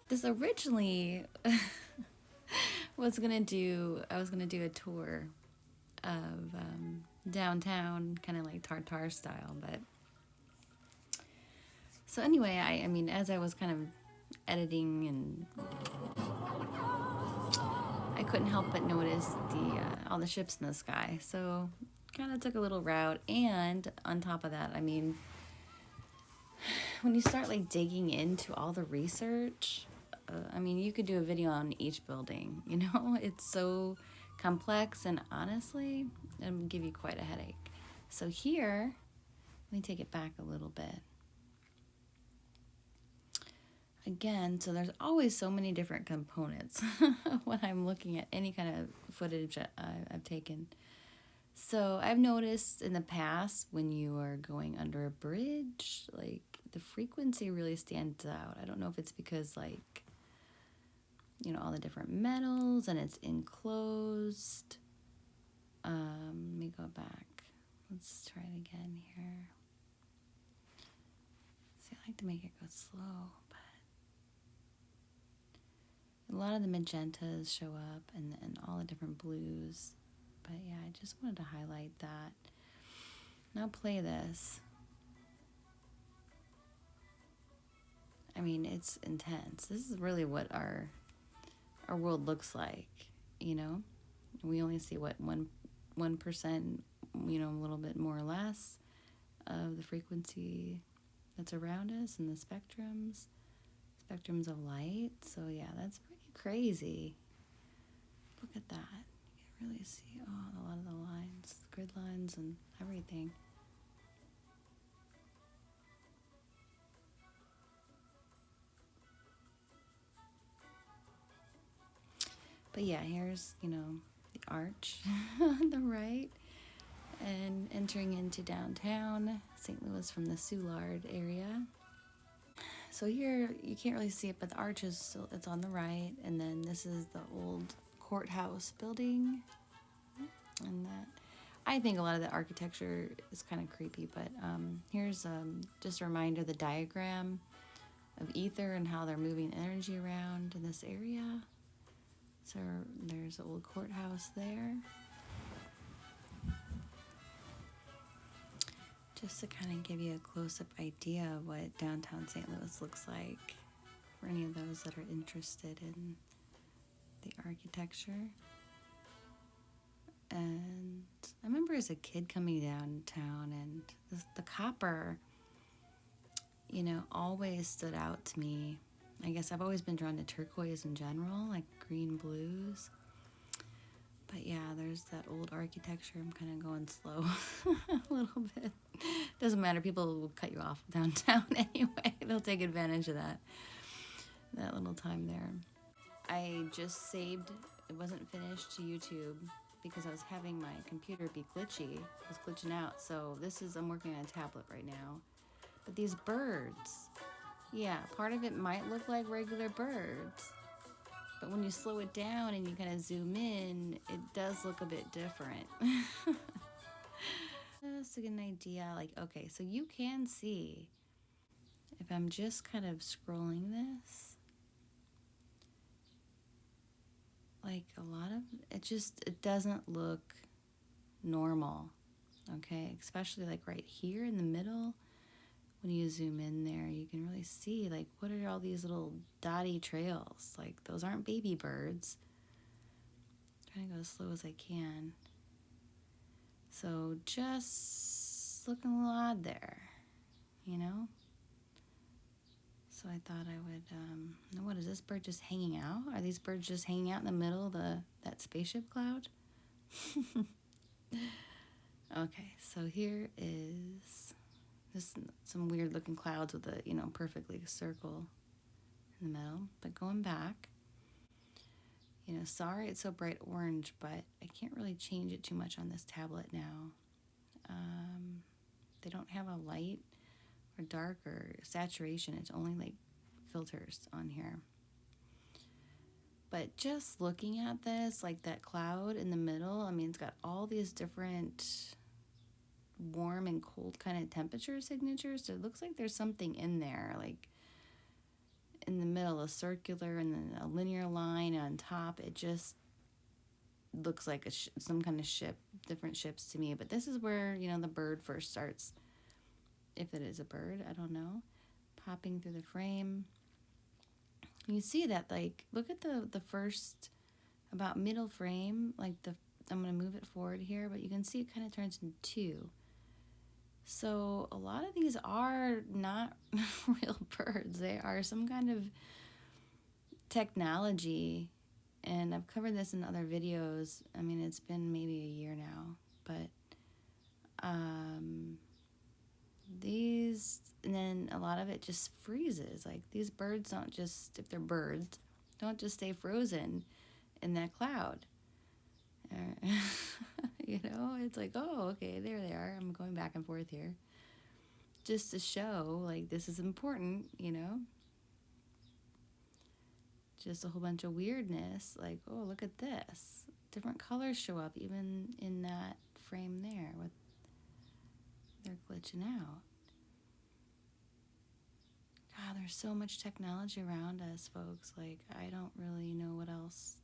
This originally was gonna do, I was gonna do a tour of downtown, kind of like Tartar style, but so anyway, I mean, as I was kind of editing, and I couldn't help but notice the all the ships in the sky. So kind of took a little route, and on top of that, I mean, when you start like digging into all the research, I mean, you could do a video on each building. You know, it's so complex, and honestly, it'll give you quite a headache. So here, let me take it back a little bit. Again, so there's always so many different components when I'm looking at any kind of footage that I've taken. So I've noticed in the past when you are going under a bridge, like the frequency really stands out. I don't know if it's because, like, you know, all the different metals and it's enclosed. Let me go back. Let's try it again here. See, I like to make it go slow, but a lot of the magentas show up, and all the different blues. But yeah, I just wanted to highlight that. Now play this. I mean, it's intense. This is really what our world looks like, you know? We only see what 1%, you know, a little bit more or less of the frequency that's around us and the spectrums of light. So yeah, that's pretty crazy. Look at that. You can really see a lot of the lines, grid lines and everything. But yeah, here's, you know, the arch on the right, and entering into downtown St. Louis from the Soulard area. So here you can't really see it, but the arch is still, it's on the right, and then this is the old courthouse building, and that, I think a lot of the architecture is kind of creepy, but here's just a reminder of the diagram of ether and how they're moving energy around in this area. So there's the old courthouse there. Just to kind of give you a close-up idea of what downtown St. Louis looks like for any of those that are interested in the architecture. And I remember as a kid coming downtown, and the copper, you know, always stood out to me. I guess I've always been drawn to turquoise in general, like green blues. But yeah, there's that old architecture. I'm kind of going slow a little bit. Doesn't matter. People will cut you off downtown anyway. They'll take advantage of that little time there. I just saved, it wasn't finished, to YouTube because I was having my computer be glitchy. It was glitching out. So I'm working on a tablet right now. But these birds, yeah, part of it might look like regular birds, but when you slow it down and you kind of zoom in, it does look a bit different. Just to get an idea, like, okay, so you can see, if I'm just kind of scrolling this, like a lot of, it doesn't look normal, okay? Especially like right here in the middle. When you zoom in there, you can really see, like, what are all these little dotty trails? Like, those aren't baby birds. I'm trying to go as slow as I can. So just looking a little odd there, you know? So I thought I would, what is this bird just hanging out? Are these birds just hanging out in the middle of that spaceship cloud? Okay, so here is just some weird looking clouds with a, you know, perfectly circle in the middle. But going back, you know, sorry it's so bright orange, but I can't really change it too much on this tablet now. They don't have a light or dark or saturation. It's only like filters on here. But just looking at this, like that cloud in the middle, I mean, it's got all these different warm and cold kind of temperature signatures. So it looks like there's something in there, like in the middle, a circular and then a linear line on top. It just looks like some kind of ship, different ships to me. But this is where, you know, the bird first starts. If it is a bird, I don't know. Popping through the frame. You see that, like, look at the first, about middle frame, like I'm going to move it forward here, but you can see it kind of turns into two. So a lot of these are not real birds. They are some kind of technology, and I've covered this in other videos. I mean, it's been maybe a year now, but these, and then a lot of it just freezes. Like, these birds don't just, if they're birds, don't just stay frozen in that cloud. You know, it's like, oh, okay, there they are. I'm going back and forth here. Just to show, like, this is important, you know? Just a whole bunch of weirdness. Like, oh, look at this. Different colors show up even in that frame there. With they're glitching out. God, there's so much technology around us, folks. Like, I don't really know what else.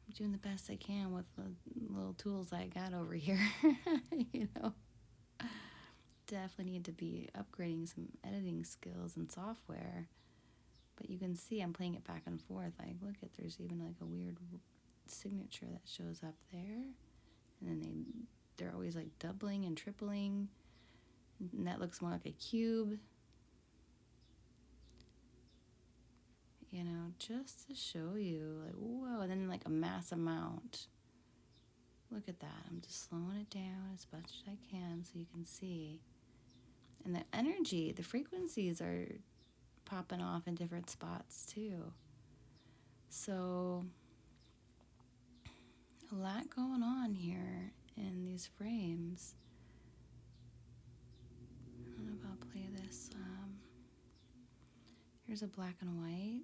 I'm doing the best I can with the little tools I got over here. You know, definitely need to be upgrading some editing skills and software. But you can see I'm playing it back and forth. Like, look at, there's even like a weird signature that shows up there. And then they're always like doubling and tripling. And that looks more like a cube. You know, just to show you, like, whoa, and then like a mass amount. Look at that. I'm just slowing it down as much as I can so you can see. And the energy, the frequencies are popping off in different spots too. So, a lot going on here in these frames. I don't know if I'll play this. Here's a black and white.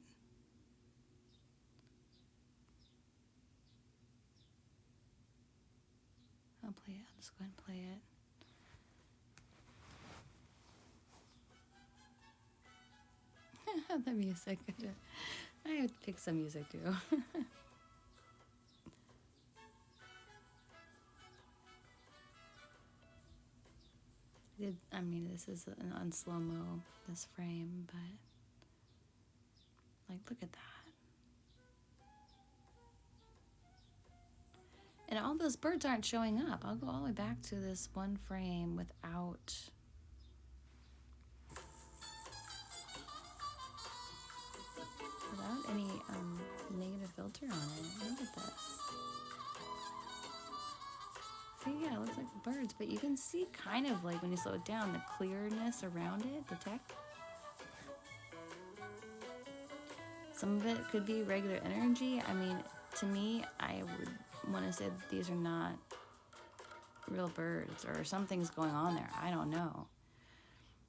I'll play it. I'll just go ahead and play it. The music. I would pick some music too. I mean, this is on slow-mo, this frame, but like, look at that. And all those birds aren't showing up. I'll go all the way back to this one frame without any negative filter on it. Look at this. See, yeah, it looks like birds, but you can see kind of like when you slow it down, the clearness around it, the tech. Some of it could be regular energy. I mean, to me, I would want to say that these are not real birds, or something's going on there. I don't know.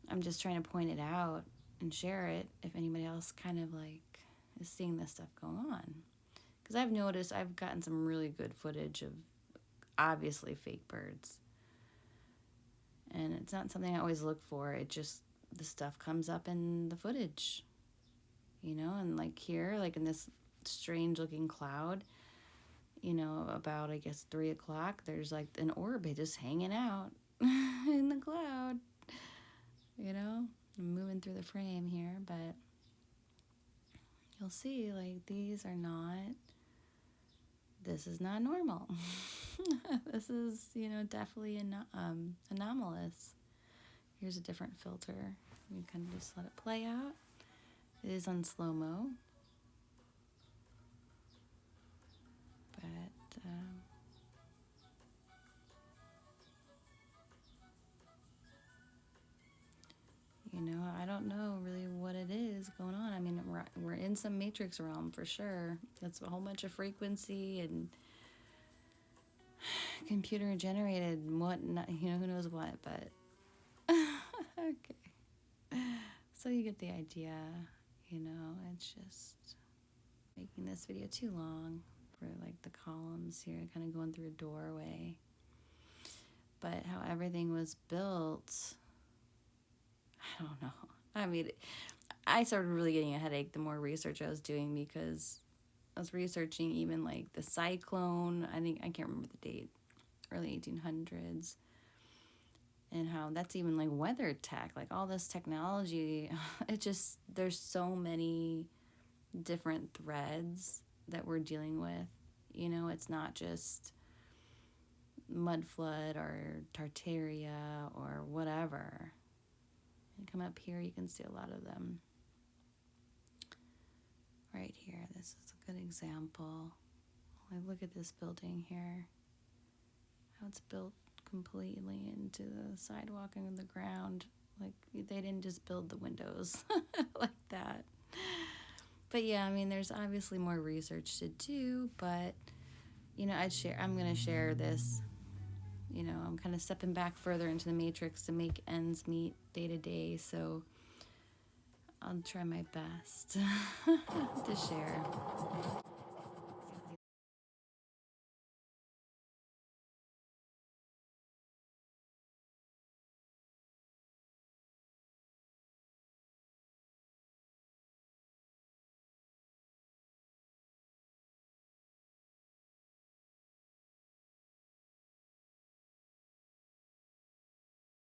I'm just trying to point it out and share it if anybody else kind of like is seeing this stuff going on. Because I've noticed I've gotten some really good footage of obviously fake birds. And it's not something I always look for. It just, the stuff comes up in the footage. You know, and like here, like in this strange looking cloud, you know, about, I guess, 3 o'clock, there's like an orb just hanging out in the cloud. You know, I'm moving through the frame here, but you'll see, like, these are not, this is not normal. This is, you know, definitely anomalous. Here's a different filter. You can just let it play out. It is on slow-mo. But, you know, I don't know really what it is going on. I mean, we're in some matrix realm for sure. That's a whole bunch of frequency and computer generated and whatnot, you know, who knows what, but okay. So you get the idea, you know. It's just making this video too long for like the columns here, kind of going through a doorway. But how everything was built, I don't know. I mean, I started really getting a headache the more research I was doing, because I was researching even like the cyclone. I can't remember the date, early 1800s, and how that's even like weather tech, like all this technology. It just, there's so many different threads that we're dealing with. It's not just mud flood or Tartaria or whatever. And come up here, you can see a lot of them. Right here, this is a good example. Like, look at this building here. How it's built completely into the sidewalk and the ground. Like, they didn't just build the windows like that. But yeah, I mean, there's obviously more research to do, but I'm going to share this. I'm kind of stepping back further into the matrix to make ends meet day to day, so I'll try my best to share.